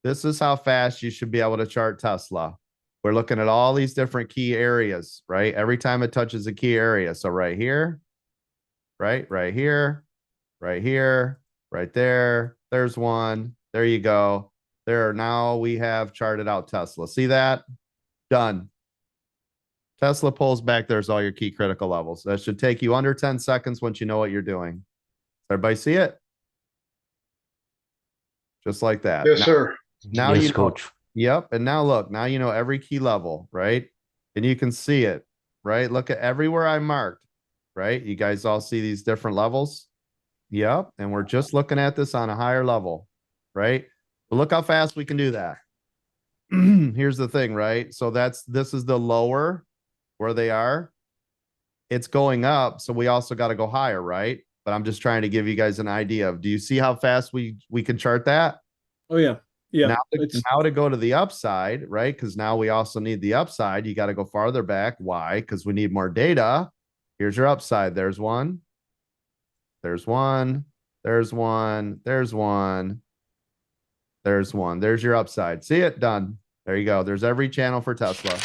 This is how fast you should be able to chart Tesla. We're looking at all these different key areas, right? Every time it touches a key area. So right here, right here, right here, right there. There's one. There you go. There, now we have charted out Tesla. See that? Done. Tesla pulls back. There's all your key critical levels. That should take you under 10 seconds once you know what you're doing. Everybody see it? Just like that. Yes, sir. Now Yes, you know. coach. Yep. And now look, now you know every key level, right? And you can see it, right? Look at everywhere I marked, right? You guys all see these different levels? Yep. And we're just looking at this on a higher level, right? But look how fast we can do that. Here's the thing, right? So this is the lower where they are. It's going up. So we also got to go higher, right? But I'm just trying to give you guys an idea of, do you see how fast we can chart that? Oh yeah. Yeah. Now to go to the upside, right? Because now we also need the upside. You got to go farther back. Why? Because we need more data. Here's your upside. There's one. There's one. There's one. There's one. There's one. There's your upside. See it? Done. There you go. There's every channel for Tesla.